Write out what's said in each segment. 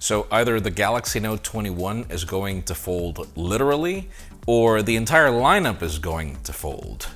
So either the Galaxy Note 21 is going to fold literally, or the entire lineup is going to fold.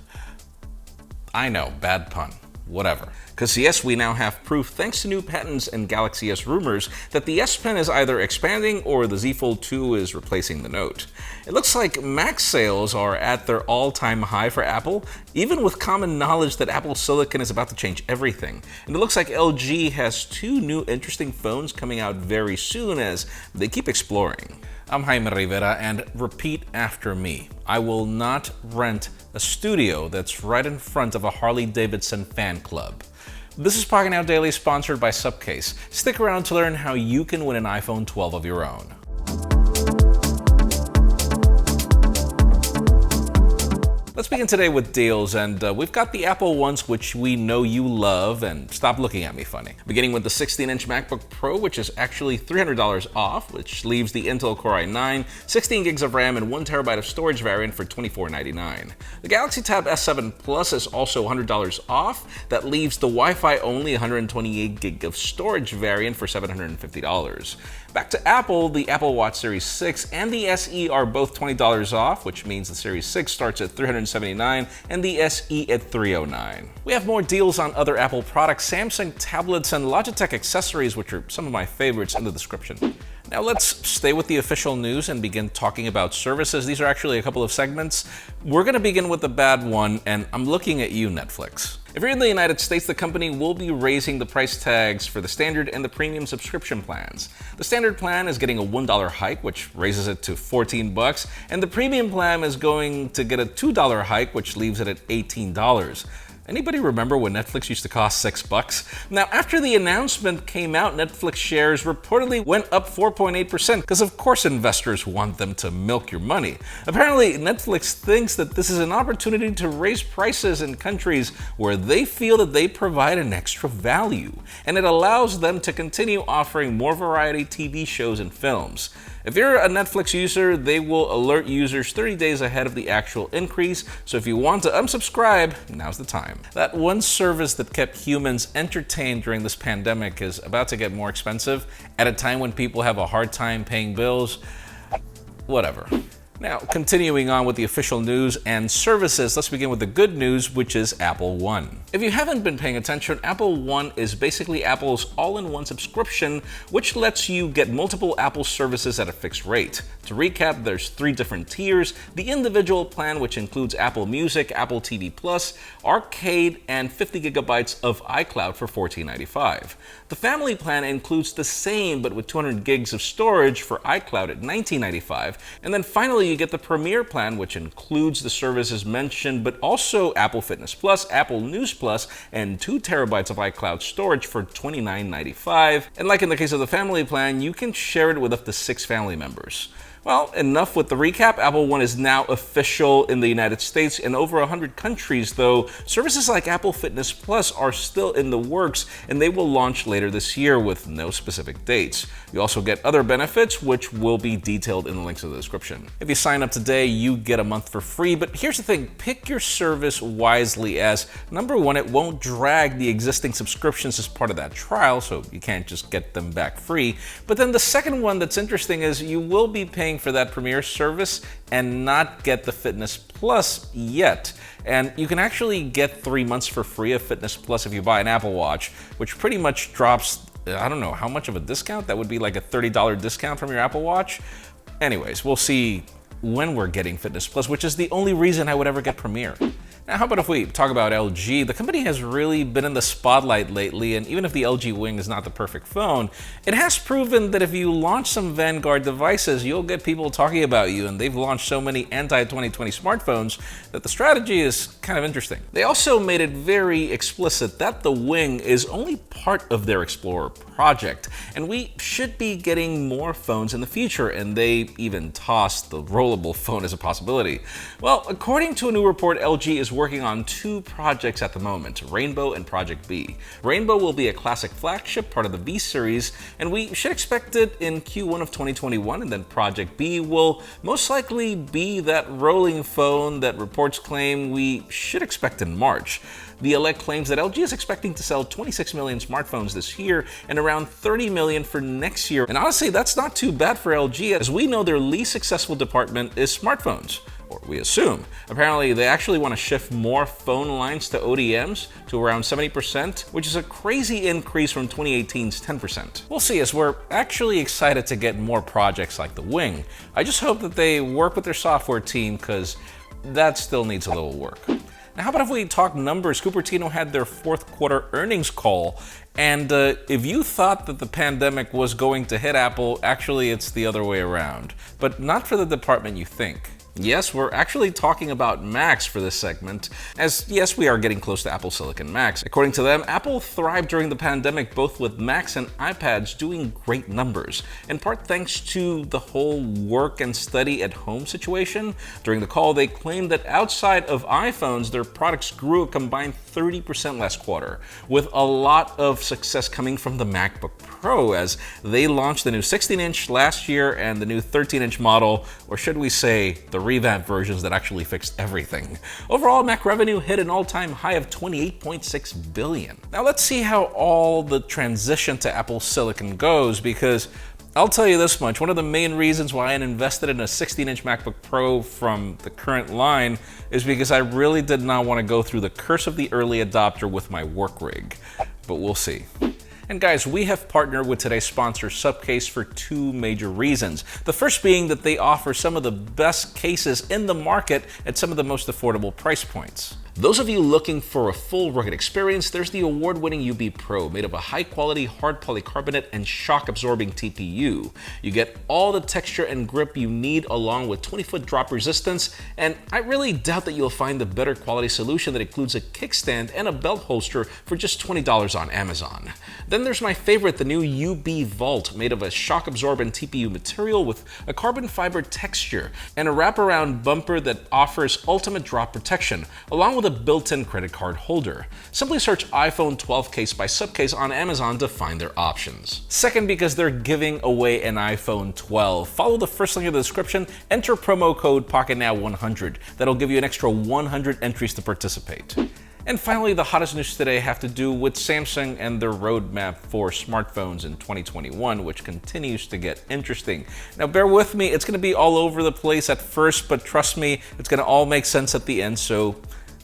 I know, bad pun. Whatever. Because yes, we now have proof, thanks to new patents and Galaxy S rumors, that the S Pen is either expanding or the Z Fold 2 is replacing the Note. It looks like Mac sales are at their all-time high for Apple, even with common knowledge that Apple Silicon is about to change everything. And it looks like LG has two new interesting phones coming out very soon as they keep exploring. I'm Jaime Rivera, and repeat after me. I will not rent a studio that's right in front of a Harley-Davidson fan club. This is Pocketnow Daily, sponsored by Subcase. Stick around to learn how you can win an iPhone 12 of your own. Let's begin today with deals, and we've got the Apple ones which we know you love, and stop looking at me funny. Beginning with the 16-inch MacBook Pro, which is actually $300 off, which leaves the Intel Core i9, 16 gigs of RAM, and 1 terabyte of storage variant for $24.99. The Galaxy Tab S7 Plus is also $100 off. That leaves the Wi-Fi only 128 gig of storage variant for $750. Back to Apple, the Apple Watch Series 6 and the SE are both $20 off, which means the Series 6 starts at $379 and the SE at $309. We have more deals on other Apple products, Samsung tablets, and Logitech accessories, which are some of my favorites, in the description. Now let's stay with the official news and begin talking about services. These are actually a couple of segments. We're going to begin with the bad one, and I'm looking at you, Netflix. If you're in the United States, the company will be raising the price tags for the standard and the premium subscription plans. The standard plan is getting a $1 hike, which raises it to $14, and the premium plan is going to get a $2 hike, which leaves it at $18. Anybody remember when Netflix used to cost $6? Now, after the announcement came out, Netflix shares reportedly went up 4.8%, because of course investors want them to milk your money. Apparently, Netflix thinks that this is an opportunity to raise prices in countries where they feel that they provide an extra value, and it allows them to continue offering more variety TV shows and films. If you're a Netflix user, they will alert users 30 days ahead of the actual increase, so if you want to unsubscribe, now's the time. That one service that kept humans entertained during this pandemic is about to get more expensive at a time when people have a hard time paying bills. Whatever. Now, continuing on with the official news and services, let's begin with the good news, which is Apple One. If you haven't been paying attention, Apple One is basically Apple's all-in-one subscription, which lets you get multiple Apple services at a fixed rate. To recap, there's 3 different tiers: the individual plan, which includes Apple Music, Apple TV Plus, Arcade, and 50 gigabytes of iCloud for $14.95. The family plan includes the same, but with 200 gigs of storage for iCloud at $19.95. And then finally, you get the Premier plan, which includes the services mentioned, but also Apple Fitness Plus, Apple News Plus, and 2 terabytes of iCloud storage for $29.95. And like in the case of the family plan, you can share it with up to 6 family members. Well, enough with the recap. Apple One is now official in the United States and over 100 countries, though services like Apple Fitness Plus are still in the works, and they will launch later this year with no specific dates. You also get other benefits, which will be detailed in the links in the description. If you sign up today, you get a month for free, but here's the thing: pick your service wisely, as number one, it won't drag the existing subscriptions as part of that trial, so you can't just get them back free. But then the second one that's interesting is you will be paying for that Premier service and not get the Fitness Plus yet. And you can actually get 3 months for free of Fitness Plus if you buy an Apple Watch, which pretty much drops, I don't know how much of a discount. That would be like a $30 discount from your Apple Watch. Anyways, we'll see when we're getting Fitness Plus, which is the only reason I would ever get Premier. Now, how about if we talk about LG? The company has really been in the spotlight lately, and even if the LG Wing is not the perfect phone, it has proven that if you launch some Vanguard devices, you'll get people talking about you, and they've launched so many anti-2020 smartphones that the strategy is kind of interesting. They also made it very explicit that the Wing is only part of their Explorer project, and we should be getting more phones in the future, and they even tossed the rollable phone as a possibility. Well, according to a new report, LG is working on two projects at the moment, Rainbow and Project B. Rainbow will be a classic flagship, part of the B series, and we should expect it in Q1 of 2021, and then Project B will most likely be that rolling phone that reports claim we should expect in March. The Elect claims that LG is expecting to sell 26 million smartphones this year and around 30 million for next year. And honestly, that's not too bad for LG, as we know their least successful department is smartphones. Or we assume. Apparently, they actually want to shift more phone lines to ODMs to around 70%, which is a crazy increase from 2018's 10%. We'll see, as we're actually excited to get more projects like the Wing. I just hope that they work with their software team, because that still needs a little work. Now, how about if we talk numbers? Cupertino had their fourth quarter earnings call, and if you thought that the pandemic was going to hit Apple, actually it's the other way around. But not for the department you think. Yes, we're actually talking about Macs for this segment, as yes, we are getting close to Apple Silicon Macs. According to them, Apple thrived during the pandemic both with Macs and iPads doing great numbers, in part thanks to the whole work and study at home situation. During the call, they claimed that outside of iPhones, their products grew a combined 30% last quarter, with a lot of success coming from the MacBook Pro, as they launched the new 16-inch last year and the new 13-inch model, or should we say, the revamped versions that actually fixed everything. Overall, Mac revenue hit an all-time high of $28.6 billion. Now let's see how all the transition to Apple Silicon goes, because I'll tell you this much, one of the main reasons why I invested in a 16-inch MacBook Pro from the current line is because I really did not want to go through the curse of the early adopter with my work rig. But we'll see. And guys, we have partnered with today's sponsor, Subcase, for two major reasons. The first being that they offer some of the best cases in the market at some of the most affordable price points. Those of you looking for a full rugged experience, there's the award-winning UB Pro, made of a high-quality hard polycarbonate and shock-absorbing TPU. You get all the texture and grip you need along with 20-foot drop resistance, and I really doubt that you'll find a better quality solution that includes a kickstand and a belt holster for just $20 on Amazon. Then there's my favorite, the new UB Vault, made of a shock-absorbent TPU material with a carbon fiber texture and a wraparound bumper that offers ultimate drop protection, along with a built-in credit card holder. Simply search iPhone 12 case by Subcase on Amazon to find their options. Second, because they're giving away an iPhone 12. Follow the first link in the description, enter promo code Pocketnow100. That'll give you an extra 100 entries to participate. And finally, the hottest news today have to do with Samsung and their roadmap for smartphones in 2021, which continues to get interesting. Now, bear with me, it's going to be all over the place at first, but trust me, it's going to all make sense at the end, so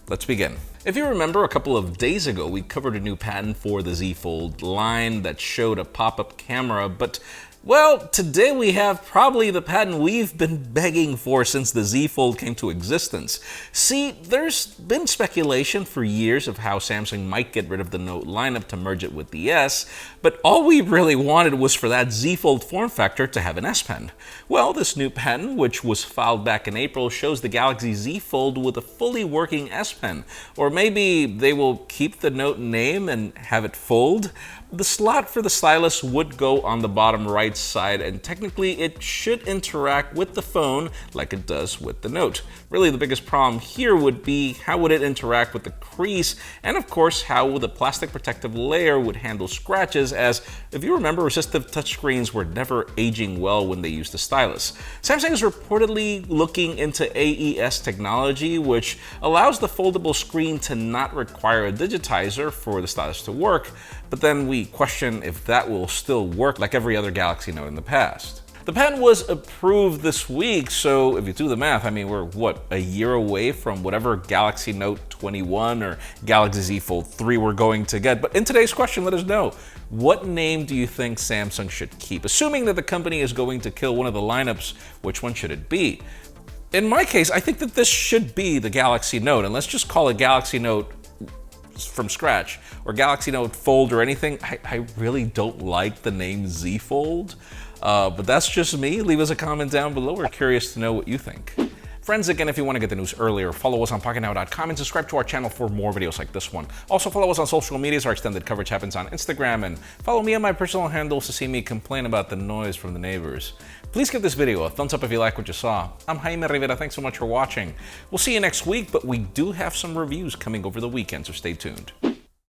let's begin. If you remember, a couple of days ago, we covered a new patent for the Z Fold line that showed a pop-up camera, but well, today we have probably the patent we've been begging for since the Z Fold came to existence. See, there's been speculation for years of how Samsung might get rid of the Note lineup to merge it with the S, but all we really wanted was for that Z Fold form factor to have an S Pen. Well, this new patent, which was filed back in April, shows the Galaxy Z Fold with a fully working S Pen. Or maybe they will keep the Note name and have it fold. The slot for the stylus would go on the bottom right side, and technically it should interact with the phone like it does with the Note. Really, the biggest problem here would be how would it interact with the crease, and of course how the plastic protective layer would handle scratches, as if you remember, resistive touchscreens were never aging well when they used the stylus. Samsung is reportedly looking into AES technology, which allows the foldable screen to not require a digitizer for the stylus to work, but then we question if that will still work like every other Galaxy Note in the past. The patent was approved this week, so if you do the math, I mean, we're what, a year away from whatever Galaxy Note 21 or Galaxy Z Fold 3 we're going to get. But in today's question, let us know, what name do you think Samsung should keep? Assuming that the company is going to kill one of the lineups, which one should it be? In my case, I think that this should be the Galaxy Note, and let's just call it Galaxy Note from scratch, or Galaxy Note Fold or anything. I really don't like the name Z Fold, but that's just me. Leave us a comment down below. We're curious to know what you think. Friends, again, if you want to get the news earlier, follow us on Pocketnow.com and subscribe to our channel for more videos like this one. Also, follow us on social media. Our extended coverage happens on Instagram, and follow me on my personal handles to see me complain about the noise from the neighbors. Please give this video a thumbs up if you like what you saw. I'm Jaime Rivera. Thanks so much for watching. We'll see you next week, but we do have some reviews coming over the weekend, so stay tuned.